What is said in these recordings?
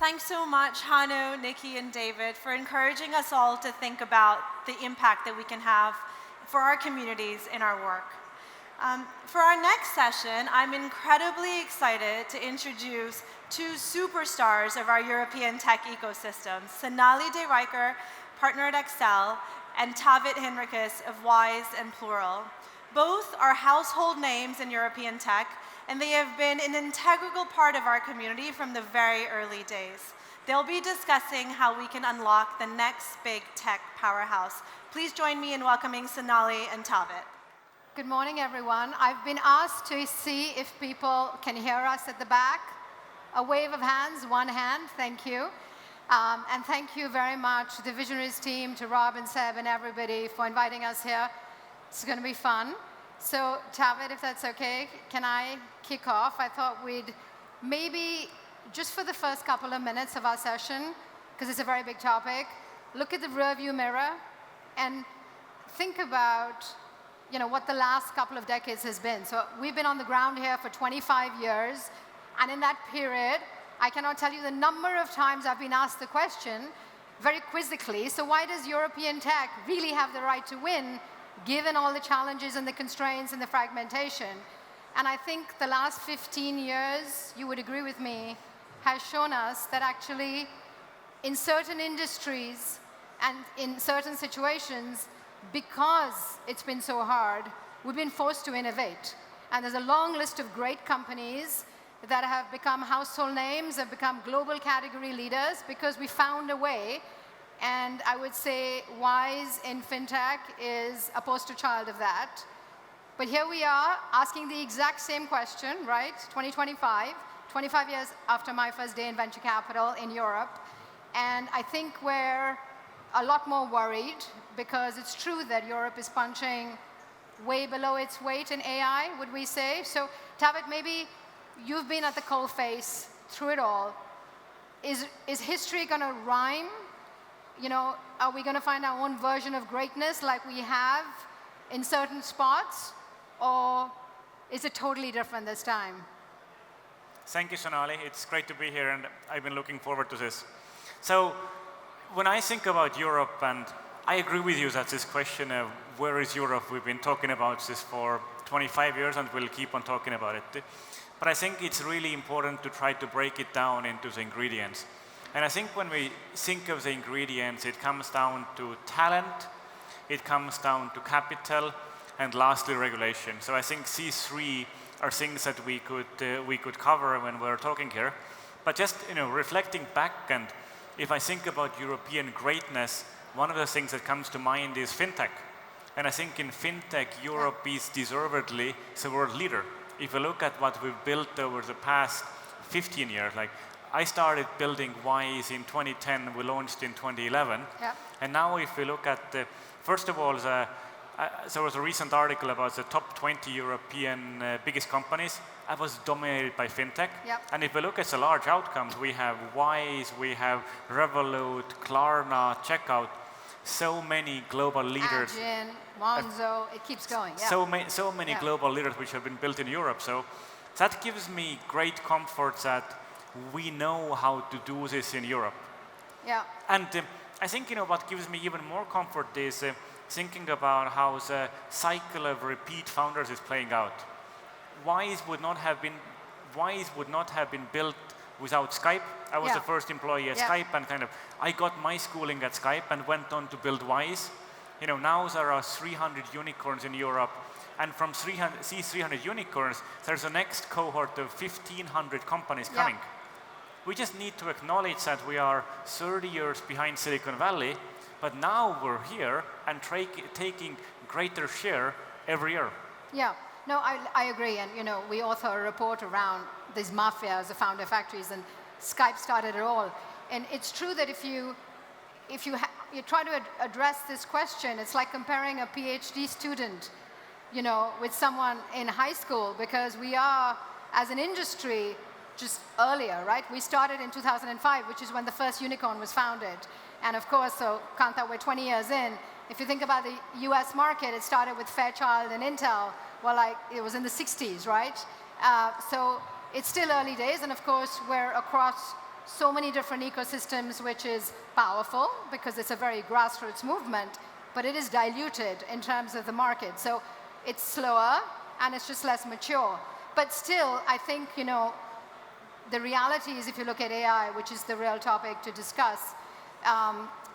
Thanks so much, Hanu, Nikki, and David, for encouraging us all to think about the impact that we can have for our communities in our work. For our next session, I'm incredibly excited to introduce two superstars of our European tech ecosystem, Sonali de Rycker, partner at Accel, and Taavet Hinrikus of Wise and Plural. Both are household names in European tech, and they have been an integral part of our community from the very early days. They'll be discussing how we can unlock the next big tech powerhouse. Please join me in welcoming Sonali and Taavet. Good morning, everyone. I've been asked to see if people can hear us at the back. A wave of hands, one hand, thank you. And thank you very much to the Visionaries team, to Rob and Seb and everybody for inviting us here. It's going to be fun. So, Taavet, if that's okay, can I kick off? I thought we'd maybe, just for the first couple of minutes of our session, because it's a very big topic, look at the rearview mirror and think about what the last couple of decades has been. So we've been on the ground here for 25 years, and in that period, I cannot tell you the number of times I've been asked the question, very quizzically, so why does European tech really have the right to win, given all the challenges and the constraints and the fragmentation? And I think the last 15 years, you would agree with me, has shown us that actually in certain industries and in certain situations, because it's been so hard, we've been forced to innovate. And there's a long list of great companies that have become household names, have become global category leaders because we found a way. And I would say Wise in FinTech is a poster child of that. But here we are asking the exact same question, right? 2025, 25 years after my first day in venture capital in Europe. And I think we're a lot more worried because it's true that Europe is punching way below its weight in AI, would we say? So, Taavet, maybe you've been at the coalface through it all. Is history going to rhyme? Are we going to find our own version of greatness like we have in certain spots? Or is it totally different this time? Thank you, Sonali. It's great to be here, and I've been looking forward to this. So, when I think about Europe, and I agree with you that this question of where is Europe, we've been talking about this for 25 years, and we'll keep on talking about it. But I think it's really important to try to break it down into the ingredients. And I think when we think of the ingredients, it comes down to talent, it comes down to capital, and lastly, regulation. So I think these three are things that we could cover when we're talking here. But just reflecting back, and if I think about European greatness, one of the things that comes to mind is fintech. And I think in fintech, Europe is deservedly the world leader. If you look at what we've built over the past 15 years, like I started building Wise in 2010, we launched in 2011. Yeah. And now if we look at, first of all, there was a recent article about the top 20 European biggest companies. That was dominated by fintech. Yep. And if we look at the large outcomes, we have Wise, we have Revolut, Klarna, Checkout, so many global leaders. Adyen, Monzo, it keeps going. Yeah. So many global leaders which have been built in Europe. So that gives me great comfort that we know how to do this in Europe. Yeah. And I think what gives me even more comfort is thinking about how the cycle of repeat founders is playing out. Wise would not have been built without Skype. I was the first employee at Skype, and I got my schooling at Skype and went on to build Wise. Now there are 300 unicorns in Europe, and from these 300 unicorns, there's a next cohort of 1,500 companies coming. We just need to acknowledge that we are 30 years behind Silicon Valley, but now we're here and taking greater share every year. Yeah, no, I agree. And we author a report around these mafias, the founder factories, and Skype started it all. And it's true that if you try to address this question, it's like comparing a PhD student, with someone in high school, because we are, as an industry, just earlier, right? We started in 2005, which is when the first unicorn was founded. And of course, so Kanta, we're 20 years in. If you think about the US market, it started with Fairchild and Intel. Well, it was in the 60s, right? So it's still early days. And of course, we're across so many different ecosystems, which is powerful because it's a very grassroots movement, but it is diluted in terms of the market. So it's slower and it's just less mature. But still, I think, the reality is if you look at AI, which is the real topic to discuss,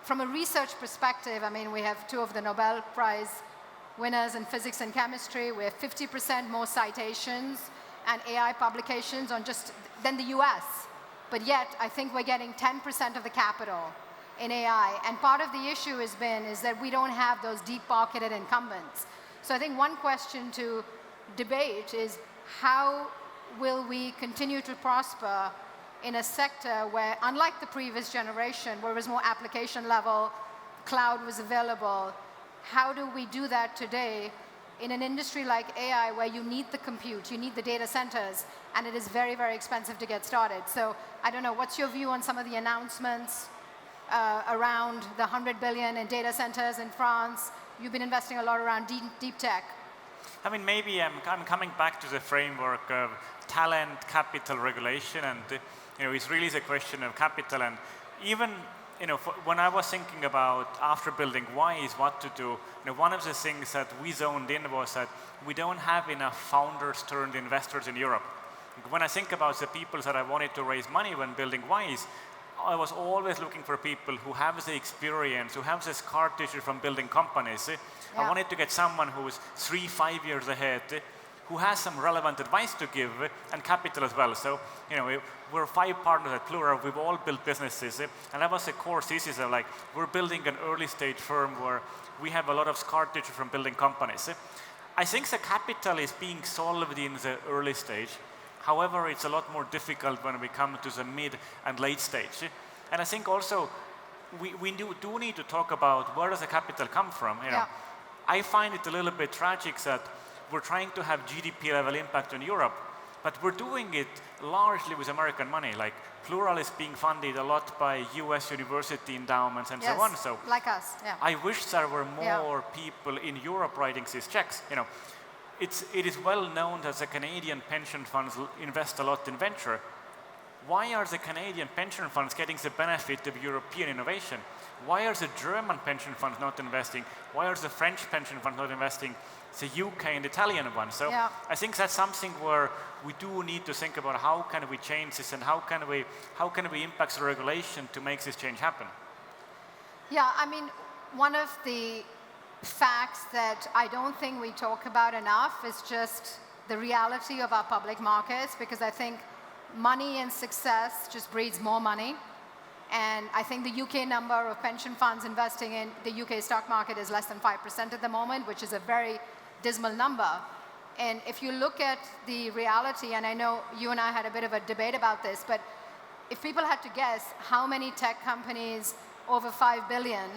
from a research perspective, I mean, we have 2 of the Nobel Prize winners in physics and chemistry. We have 50% more citations and AI publications than the US. But yet, I think we're getting 10% of the capital in AI. And part of the issue is that we don't have those deep-pocketed incumbents. So I think one question to debate is how will we continue to prosper in a sector where, unlike the previous generation, where it was more application level, cloud was available, how do we do that today in an industry like AI where you need the compute, you need the data centers, and it is very, very expensive to get started? So I don't know, what's your view on some of the announcements around the 100 billion in data centers in France? You've been investing a lot around deep tech. I mean, maybe I'm coming back to the framework of talent, capital, regulation, and it's really the question of capital. And even when I was thinking about after building Wise what to do, one of the things that we zoned in was that we don't have enough founders turned investors in Europe. When I think about the people that I wanted to raise money when building Wise, I was always looking for people who have the experience, who have the scar tissue from building companies. I wanted to get someone who is 3-5 years ahead, who has some relevant advice to give, and capital as well. So, we're 5 partners at Plural. We've all built businesses, and that was the core thesis of we're building an early stage firm where we have a lot of scar tissue from building companies. I think the capital is being solved in the early stage. However, it's a lot more difficult when we come to the mid and late stage. And I think also we do need to talk about where does the capital come from. I find it a little bit tragic that we're trying to have GDP level impact on Europe, but we're doing it largely with American money. Like Plural is being funded a lot by US university endowments and so on. So like us, I wish there were more people in Europe writing these checks. It is well known that the Canadian pension funds invest a lot in venture. Why are the Canadian pension funds getting the benefit of European innovation? Why are the German pension funds not investing? Why are the French pension funds not investing? The UK and Italian ones. So I think that's something where we do need to think about how can we change this and how can we impact the regulation to make this change happen. Yeah, I mean, one of the facts that I don't think we talk about enough is just the reality of our public markets, because I think money and success just breeds more money. And I think the UK number of pension funds investing in the UK stock market is less than 5% at the moment, which is a very dismal number. And if you look at the reality, and I know you and I had a bit of a debate about this, but if people had to guess how many tech companies over 5 billion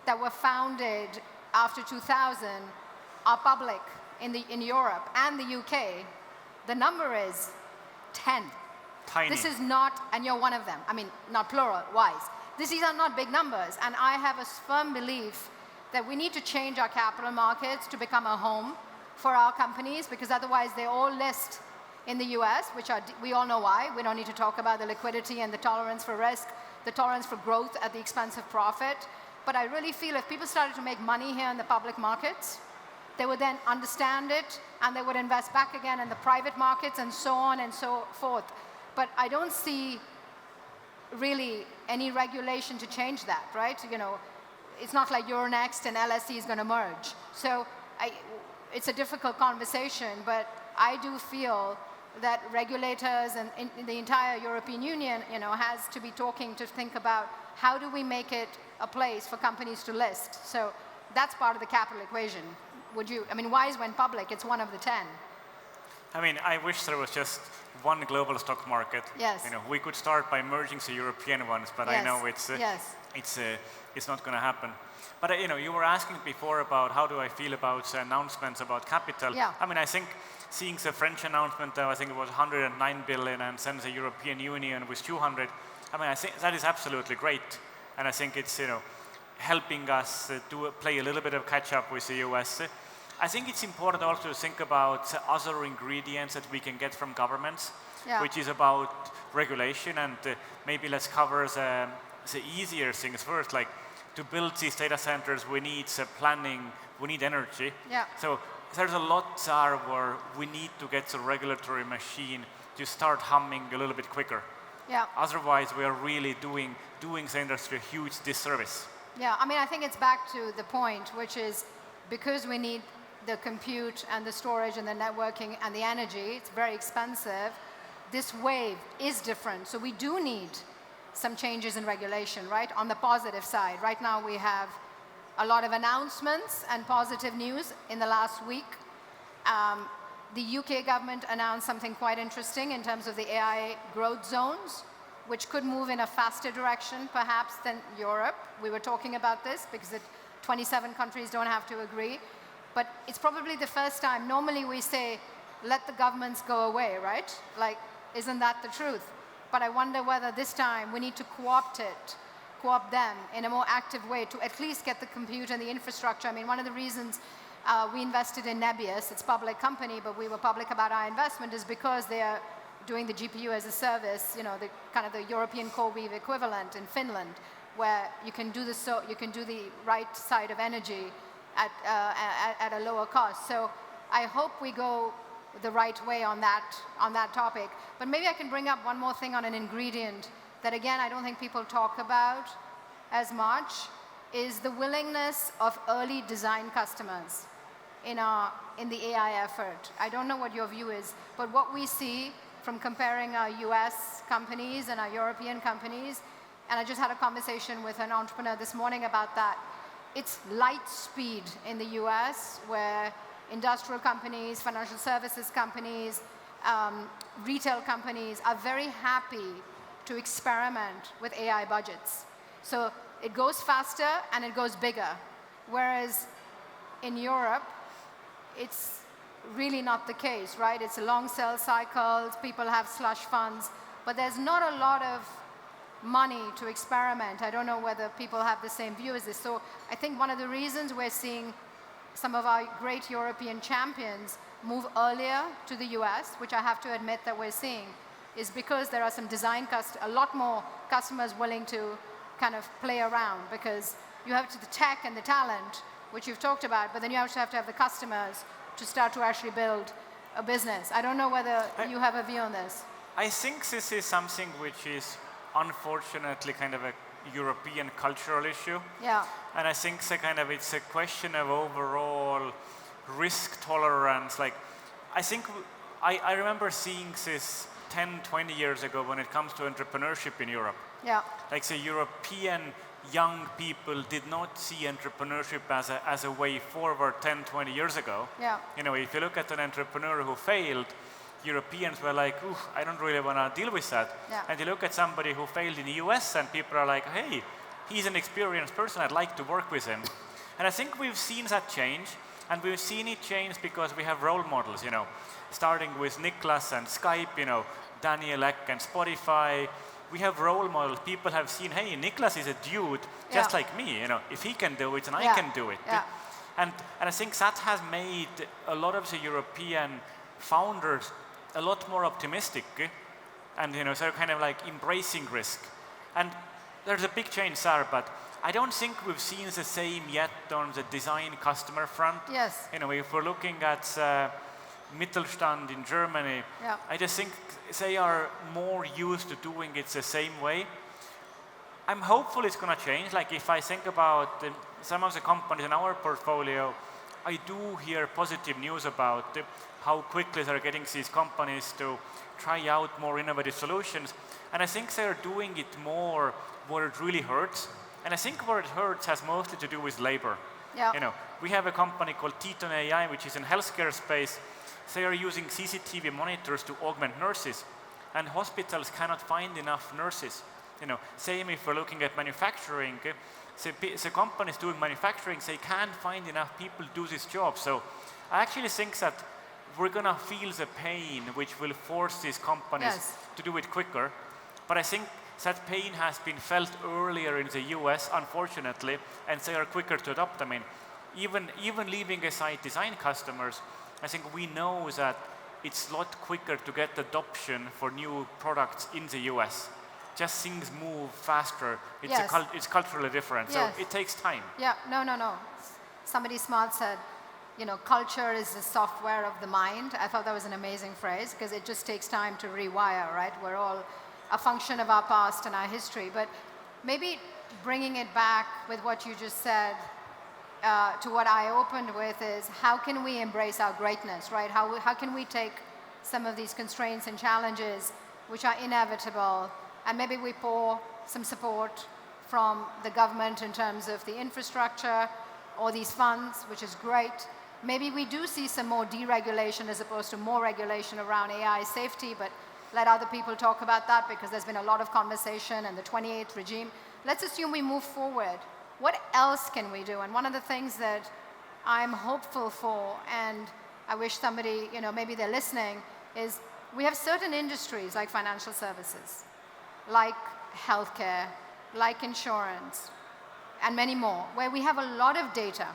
that were founded after 2000 are public in Europe and the UK, the number is 10. Tiny. This is not, and you're one of them. I mean, not Plural, Wise. These are not big numbers, and I have a firm belief that we need to change our capital markets to become a home for our companies, because otherwise they all list in the US, which we all know why. We don't need to talk about the liquidity and the tolerance for risk, the tolerance for growth at the expense of profit. But I really feel if people started to make money here in the public markets, they would then understand it, and they would invest back again in the private markets and so on and so forth. But I don't see really any regulation to change that, right? It's not like Euronext and LSE is going to merge. So it's a difficult conversation, but I do feel that regulators and in the entire European Union, has to be talking to think about how do we make it a place for companies to list. So that's part of the capital equation. Wise went public, it's one of the 10. I mean, I wish there was just one global stock market. Yes. We could start by merging the European ones, but yes. I know it's not going to happen. But you were asking before about how do I feel about announcements about capital. Yeah. I mean, I think seeing the French announcement, I think it was 109 billion, and then the European Union with 200. I mean, I think that is absolutely great, and I think it's helping us play a little bit of catch up with the US. I think it's important also to think about other ingredients that we can get from governments, which is about regulation, and maybe let's cover the easier things first, like to build these data centers we need planning, we need energy. So there's a lot there where we need to get the regulatory machine to start humming a little bit quicker. Otherwise we are really doing the industry a huge disservice. I mean, I think it's back to the point, which is because we need the compute and the storage and the networking and the energy, it's very expensive. This wave is different. So we do need some changes in regulation, right? On the positive side. Right now we have a lot of announcements and positive news in the last week. The UK government announced something quite interesting in terms of the AI growth zones, which could move in a faster direction perhaps than Europe. We were talking about this because 27 countries don't have to agree. But it's probably the first time. Normally we say, let the governments go away, right? Like, isn't that the truth? But I wonder whether this time we need to co-opt them in a more active way to at least get the compute and the infrastructure. I mean, one of the reasons we invested in Nebius, it's a public company, but we were public about our investment, is because they are doing the GPU as a service, you know, the kind of the European CoreWeave equivalent in Finland, where you can do the right side of energy at a lower cost. So I hope we go the right way on that topic. But maybe I can bring up one more thing on an ingredient that, again, I don't think people talk about as much, is the willingness of early design customers in the AI effort. I don't know what your view is, but what we see from comparing our US companies and our European companies, and I just had a conversation with an entrepreneur this morning about that, it's light speed in the US, where industrial companies, financial services companies, retail companies are very happy to experiment with AI budgets. So it goes faster and it goes bigger. Whereas in Europe, it's really not the case, right? It's a long sales cycles, people have slush funds, but there's not a lot of money to experiment. I don't know whether people have the same view as this. So I think one of the reasons we're seeing some of our great European champions move earlier to the US, which I have to admit that we're seeing, is because there are some a lot more customers willing to kind of play around, because you have the tech and the talent, which you've talked about, but then you also have to have the customers to start to actually build a business. I don't know whether you have a view on this. I think this is something which is unfortunately kind of a European cultural issue. And I think it's a question of overall risk tolerance. Like, I think I remember seeing this 10, 20 years ago when it comes to entrepreneurship in Europe. Like the European young people did not see entrepreneurship as a way forward 10, 20 years ago. You know, if you look at an entrepreneur who failed, Europeans were like, ooh, I don't really want to deal with that. And you look at somebody who failed in the US and people are like, hey, he's an experienced person, I'd like to work with him. And I think we've seen that change, and we've seen it change because we have role models, you know, starting with Niklas and Skype, you know, Daniel Ek and Spotify. We have role models. People have seen, hey, Niklas is a dude just like me, you know, if he can do it, then I can do it. And I think that has made a lot of the European founders a lot more optimistic, and you know, so kind of like embracing risk. And there's a big change there, but I don't think we've seen the same yet on the design customer front. You know, if we're looking at Mittelstand in Germany, I just think they are more used to doing it the same way. I'm hopeful it's going to change. Like, if I think about some of the companies in our portfolio, I do hear positive news about how quickly they're getting these companies to try out more innovative solutions. And I think they're doing it more where it really hurts. And I think where it hurts has mostly to do with labor. You know, we have a company called Teton AI, which is in healthcare space. They are using CCTV monitors to augment nurses, and hospitals cannot find enough nurses. You know, same if we're looking at manufacturing. The companies doing manufacturing, they can't find enough people to do this job. So I actually think that we're going to feel the pain, which will force these companies to do it quicker. But I think that pain has been felt earlier in the US, unfortunately, and they are quicker to adopt. I mean, even leaving aside design customers, I think we know that it's a lot quicker to get adoption for new products in the US. Just things move faster. It's, Yes. it's culturally different, Yes. so it takes time. Yeah, no. Somebody smart said, culture is the software of the mind. I thought that was an amazing phrase because it just takes time to rewire, right? We're all a function of our past and our history. But maybe bringing it back with what you just said to what I opened with is how can we embrace our greatness, right? How can we take some of these constraints and challenges which are inevitable and maybe we pour some support from the government in terms of the infrastructure or these funds, which is great. Maybe we do see some more deregulation as opposed to more regulation around AI safety, but let other people talk about that because there's been a lot of conversation and the 28th regime. Let's assume we move forward. What else can we do? And one of the things that I'm hopeful for, and I wish somebody, maybe they're listening, is we have certain industries like financial services, like healthcare, like insurance, and many more, where we have a lot of data.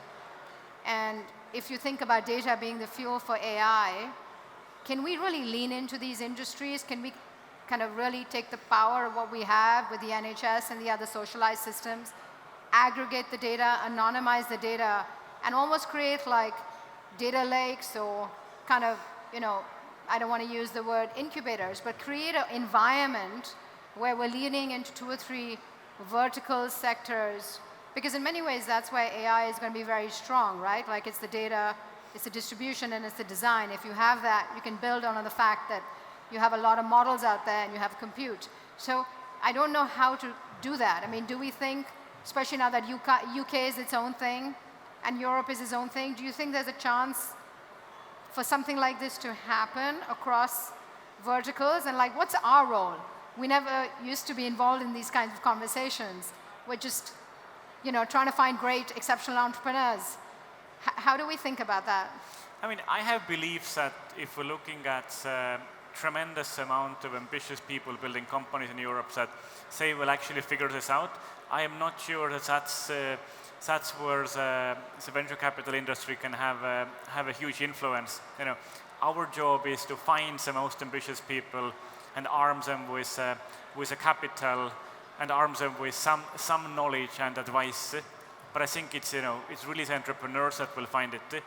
And if you think about data being the fuel for AI, can we really lean into these industries? Can we kind of really take the power of what we have with the NHS and the other socialized systems, aggregate the data, anonymize the data, and almost create like data lakes or kind of, I don't want to use the word incubators, but create an environment where we're leaning into 2 or 3 vertical sectors. Because in many ways, that's why AI is going to be very strong, right? Like it's the data, it's the distribution, and it's the design. If you have that, you can build on the fact that you have a lot of models out there and you have compute. So I don't know how to do that. I mean, do we think, especially now that UK is its own thing and Europe is its own thing, do you think there's a chance for something like this to happen across verticals? And like, what's our role? We never used to be involved in these kinds of conversations. We're just trying to find great, exceptional entrepreneurs. How do we think about that? I mean, I have beliefs that if we're looking at tremendous amount of ambitious people building companies in Europe that say we'll actually figure this out, I am not sure that that's where the venture capital industry can have a huge influence. Our job is to find the most ambitious people and arm them with a capital and arms them with some knowledge and advice. But I think it's really the entrepreneurs that will find it.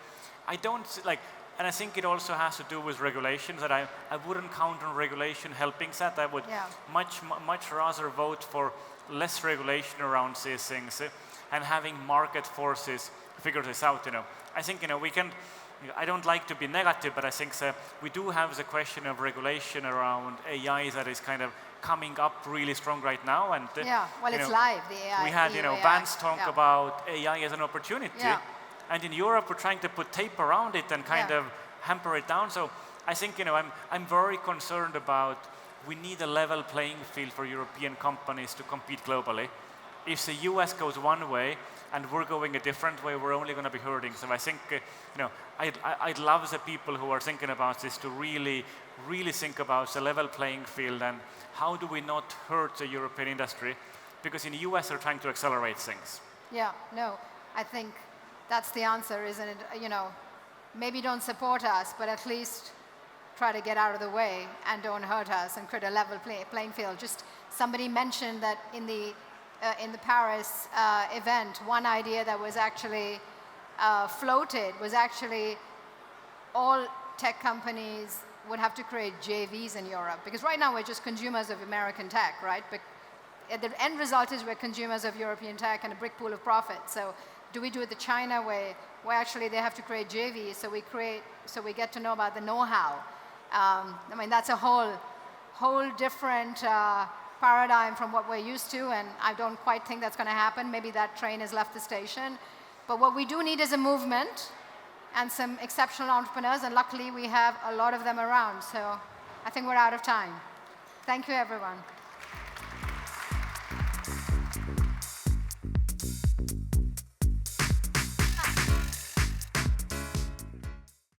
And I think it also has to do with regulations that I wouldn't count on regulation helping that. I would much rather vote for less regulation around these things and having market forces figure this out. I think we can. I don't like to be negative, but I think we do have the question of regulation around AI that is kind of coming up really strong right now. And it's live, the AI. We had Vance talk about AI as an opportunity, and in Europe we're trying to put tape around it and kind of hamper it down. So I think I'm very concerned about we need a level playing field for European companies to compete globally. If the US goes one way and we're going a different way, we're only going to be hurting. So I think I'd love the people who are thinking about this to really think about the level playing field and how do we not hurt the European industry, because in the US they're trying to accelerate things. Yeah, no, I think that's the answer, isn't it? Maybe don't support us, but at least try to get out of the way and don't hurt us and create a level playing field. Just somebody mentioned that in the Paris event, one idea that was actually floated was actually all tech companies would have to create JVs in Europe, because right now we're just consumers of American tech, right? But the end result is we're consumers of European tech and a brick pool of profit. So do we do it the China way, where actually they have to create JVs so we get to know about the know-how? I mean, that's a whole different paradigm from what we're used to, and I don't quite think that's going to happen. Maybe that train has left the station. But what we do need is a movement and some exceptional entrepreneurs, and luckily we have a lot of them around. So I think we're out of time. Thank you, everyone.